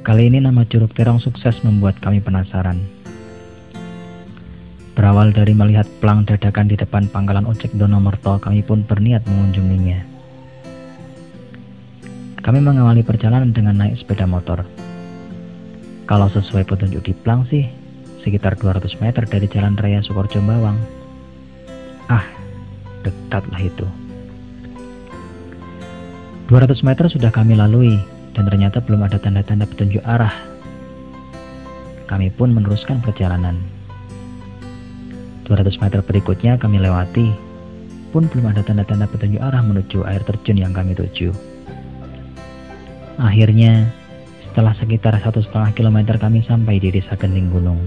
Kali ini nama Curug Terong sukses membuat kami penasaran. Berawal dari melihat plang dadakan di depan pangkalan ojek Donomerto, kami pun berniat mengunjunginya. Kami mengawali perjalanan dengan naik sepeda motor. Kalau sesuai petunjuk di plang sih, sekitar 200 meter dari Jalan Raya Sukorejo Bawang. Dekatlah itu. 200 meter sudah kami lalui, dan ternyata belum ada tanda-tanda petunjuk arah. Kami pun meneruskan perjalanan. 200 meter berikutnya kami lewati, pun belum ada tanda-tanda petunjuk arah menuju air terjun yang kami tuju. Akhirnya, setelah sekitar 1,5 kilometer kami sampai di Desa Genting Gunung.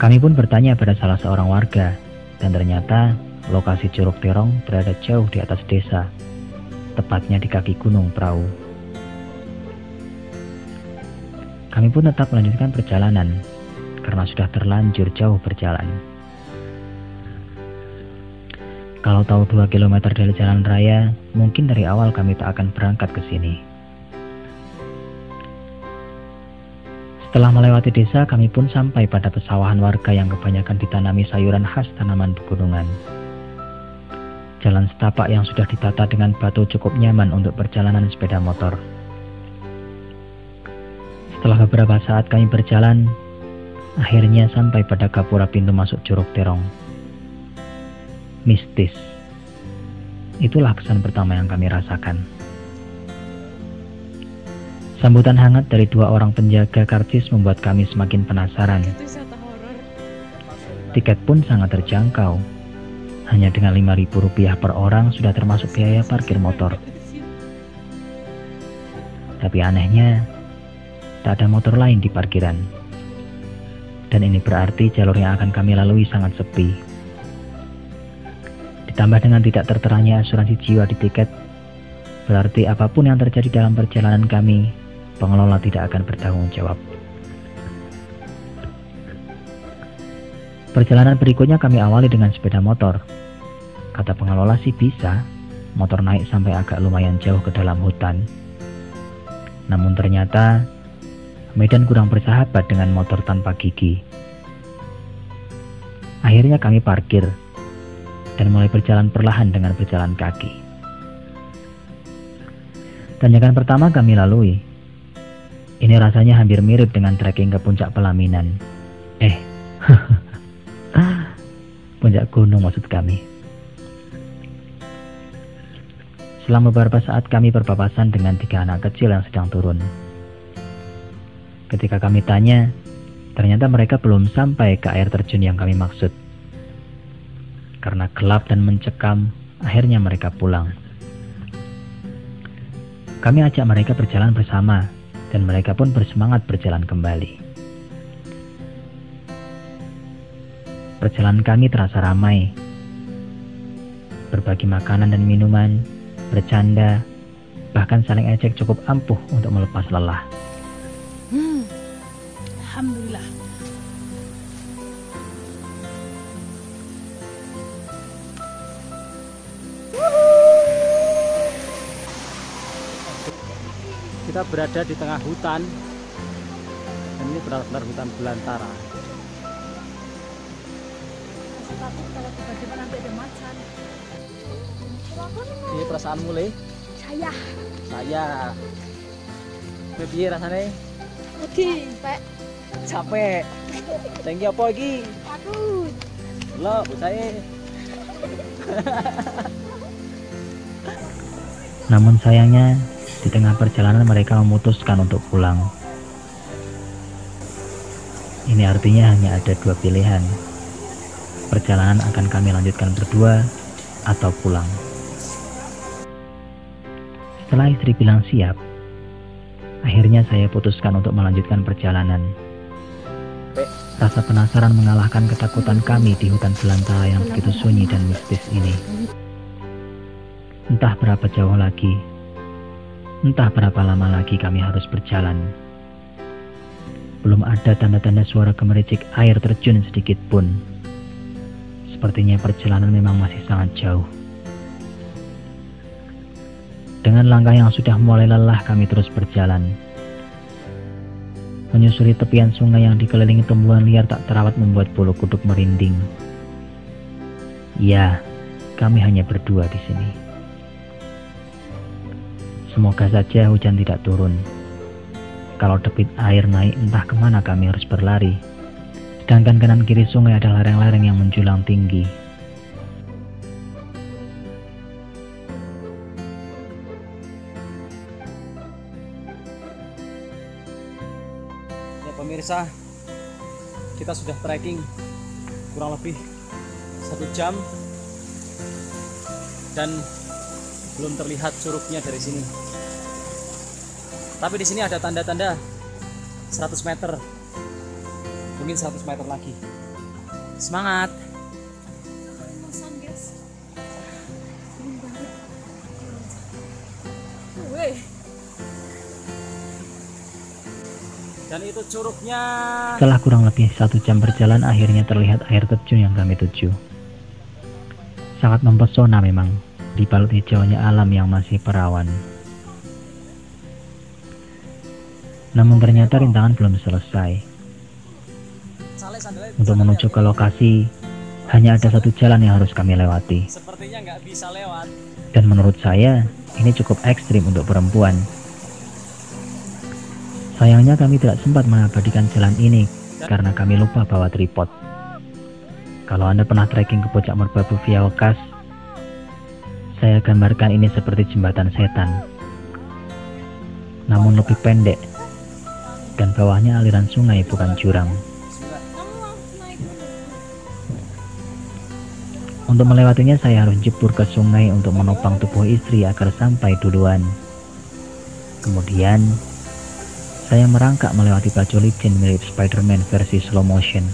Kami pun bertanya pada salah seorang warga, dan ternyata lokasi Curug Terong berada jauh di atas desa, tepatnya di kaki Gunung Prau. Kami pun tetap melanjutkan perjalanan, karena sudah terlanjur jauh berjalan. Kalau tahu 2 km dari jalan raya, mungkin dari awal kami tak akan berangkat ke sini. Setelah melewati desa, kami pun sampai pada pesawahan warga yang kebanyakan ditanami sayuran khas tanaman pegunungan. Jalan setapak yang sudah ditata dengan batu cukup nyaman untuk perjalanan sepeda motor. Setelah beberapa saat kami berjalan, akhirnya sampai pada gapura pintu masuk Curug Terong. Mistis. Itulah kesan pertama yang kami rasakan. Sambutan hangat dari 2 orang penjaga karcis membuat kami semakin penasaran. Tiket pun sangat terjangkau. Hanya dengan Rp5.000 per orang sudah termasuk biaya parkir motor. Tapi anehnya, tak ada motor lain di parkiran. Dan ini berarti jalur yang akan kami lalui sangat sepi. Ditambah dengan tidak terteranya asuransi jiwa di tiket, berarti apapun yang terjadi dalam perjalanan kami, pengelola tidak akan bertanggung jawab. Perjalanan berikutnya kami awali dengan sepeda motor. Kata pengelola sih bisa, motor naik sampai agak lumayan jauh ke dalam hutan. Namun ternyata, medan kurang bersahabat dengan motor tanpa gigi. Akhirnya kami parkir, dan mulai berjalan perlahan dengan berjalan kaki. Tanjakan pertama kami lalui. Ini rasanya hampir mirip dengan trekking ke puncak pelaminan. Puncak gunung maksud kami. Selama beberapa saat kami berpapasan dengan 3 anak kecil yang sedang turun. Ketika kami tanya, ternyata mereka belum sampai ke air terjun yang kami maksud. Karena gelap dan mencekam, akhirnya mereka pulang. Kami ajak mereka berjalan bersama, dan mereka pun bersemangat berjalan kembali. Perjalanan kami terasa ramai. Berbagi makanan dan minuman, bercanda, bahkan saling ejek cukup ampuh untuk melepas lelah. Alhamdulillah. Kita berada di tengah hutan, dan ini benar-benar hutan belantara. Takut kalau tiba-tiba nanti ada macan. Ini perasaanmu, Le? Saya. Piye rasane? Wedi, Pak. Capek. Thank you apa iki? Takut. Lo, busae. Namun sayangnya, di tengah perjalanan mereka memutuskan untuk pulang. Ini artinya hanya ada 2 pilihan. Perjalanan akan kami lanjutkan berdua atau pulang. Setelah istri bilang siap, akhirnya saya putuskan untuk melanjutkan perjalanan. Rasa penasaran mengalahkan ketakutan kami di hutan belantara yang begitu sunyi dan mistis ini. Entah berapa jauh lagi, entah berapa lama lagi kami harus berjalan. Belum ada tanda-tanda suara gemericik air terjun sedikit pun. Sepertinya perjalanan memang masih sangat jauh. Dengan langkah yang sudah mulai lelah kami terus berjalan. Menyusuri tepian sungai yang dikelilingi tumbuhan liar tak terawat membuat bulu kuduk merinding. Ya, kami hanya berdua di sini. Semoga saja hujan tidak turun. Kalau debit air naik entah kemana kami harus berlari. Sedangkan kanan kiri sungai ada lereng-lereng yang menjulang tinggi. Ya pemirsa, kita sudah trekking kurang lebih 1 jam dan belum terlihat curugnya dari sini. Tapi di sini ada tanda-tanda 100 meter, mungkin 100 meter lagi. Semangat! Masan guys. Dingin banget. Weh. Dan itu curugnya. Setelah kurang lebih 1 jam berjalan, akhirnya terlihat air terjun yang kami tuju. Sangat mempesona memang, di balut hijaunya alam yang masih perawan. Namun ternyata rintangan belum selesai. Untuk menuju ke lokasi, hanya ada 1 jalan yang harus kami lewati. Sepertinya nggak bisa lewat. Dan menurut saya, ini cukup ekstrim untuk perempuan. Sayangnya kami tidak sempat mengabadikan jalan ini karena kami lupa bawa tripod. Kalau Anda pernah trekking ke puncak Merbabu via Wekas, saya gambarkan ini seperti jembatan setan. Namun lebih pendek, dan bawahnya aliran sungai bukan jurang. Untuk melewatinya saya harus jebur ke sungai untuk menopang tubuh istri agar sampai duluan. Kemudian, saya merangkak melewati batu licin mirip Spider-Man versi slow motion.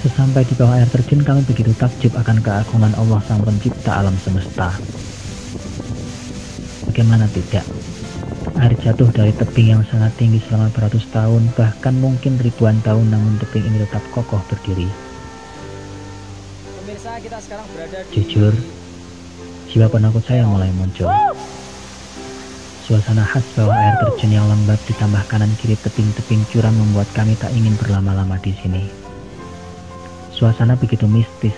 Sesampai di bawah air terjun kami begitu takjub akan keagungan Allah Sang Pencipta alam semesta. Bagaimana tidak? Air jatuh dari tebing yang sangat tinggi selama beratus tahun, bahkan mungkin ribuan tahun, namun tebing ini tetap kokoh berdiri. Pemirsa, kita sekarang berada di... Jujur, jiwa penakut saya mulai muncul. Suasana khas bawah air terjun yang lembab ditambah kanan kiri tebing-tebing curam membuat kami tak ingin berlama-lama di sini. Suasana begitu mistis.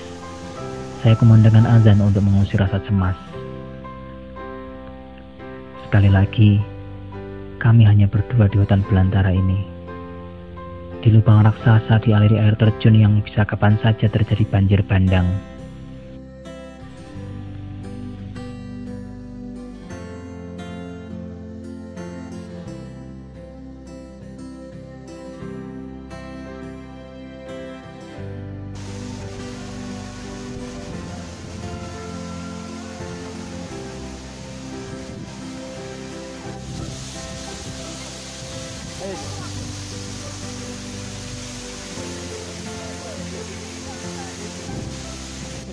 Saya kumandangkan azan untuk mengusir rasa cemas. Sekali lagi, kami hanya berdua di hutan belantara ini. Di lubang raksasa dialiri air terjun yang bisa kapan saja terjadi banjir bandang.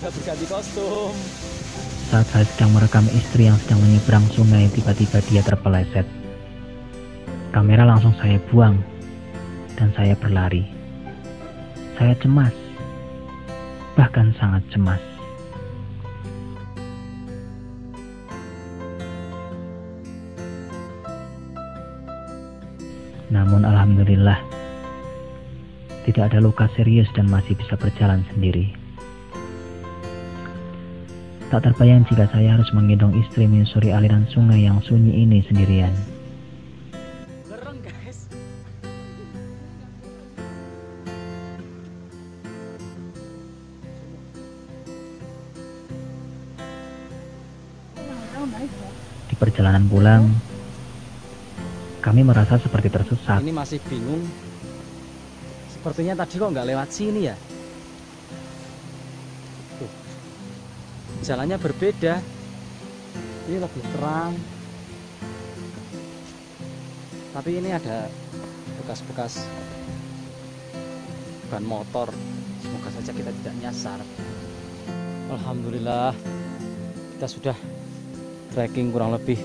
Sudah berganti kostum. Saat saya sedang merekam istri yang sedang menyeberang sungai, tiba-tiba dia terpeleset. Kamera langsung saya buang, dan saya berlari. Saya cemas, bahkan sangat cemas. Namun alhamdulillah, tidak ada luka serius dan masih bisa berjalan sendiri. Tak terbayang jika saya harus menggendong istri menyusuri aliran sungai yang sunyi ini sendirian. Lereng guys. Di perjalanan pulang, kami merasa seperti tersesat. Ini masih bingung. Sepertinya tadi kok nggak lewat sini ya. Tuh. Jalannya berbeda. Ini lebih terang. Tapi ini ada bekas-bekas ban motor. Semoga saja kita tidak nyasar. Alhamdulillah, kita sudah trekking kurang lebih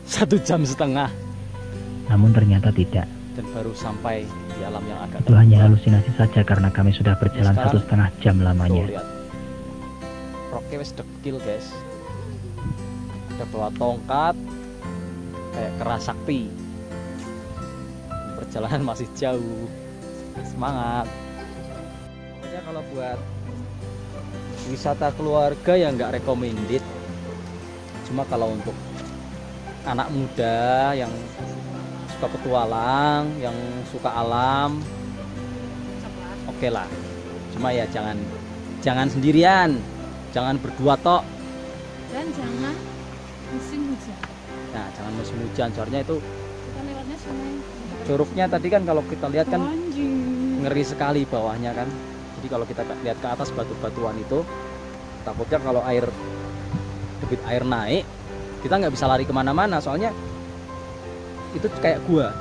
1,5 jam. Namun ternyata tidak. Dan baru sampai di alam yang agak Itu hanya halusinasi saja karena kami sudah berjalan Sekarang, 1,5 jam lamanya. Tuh, lihat. Roknya wis dekil guys. Ada bawa tongkat, kayak keras sakti. Perjalanan masih jauh, semangat. Pokoknya kalau buat wisata keluarga ya nggak recommended. Cuma kalau untuk anak muda yang suka petualang, yang suka alam, oke lah. Cuma ya jangan sendirian, jangan berdua tok. Dan jangan musim hujan. Nah, jangan musim hujan, soalnya itu Kita lewatnya sungai. curugnya tadi kan kalau kita lihat kan Anjing. ngeri sekali bawahnya kan. Jadi kalau kita lihat ke atas batu-batuan itu, takutnya kalau debit air naik, kita nggak bisa lari kemana-mana, soalnya itu kayak gua,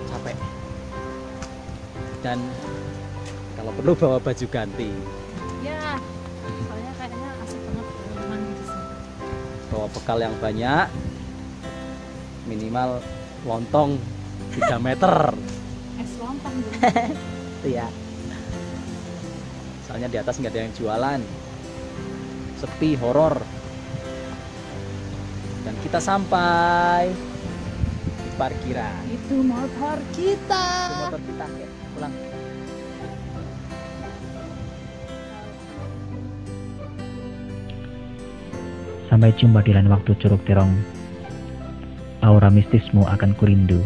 capek. Dan kalau perlu bawa baju ganti, Ya, soalnya kayaknya asik banget mandi di sini. bawa bekal yang banyak, minimal lontong 3 meter. Es lontong dulu. Itu ya. Soalnya di atas nggak ada yang jualan, sepi, horor. Dan kita sampai di parkiran. Itu motor kita. Itu motor kita, ya, pulang. Sampai jumpa di lain waktu Curug Terong. Aura mistismu akan kurindu.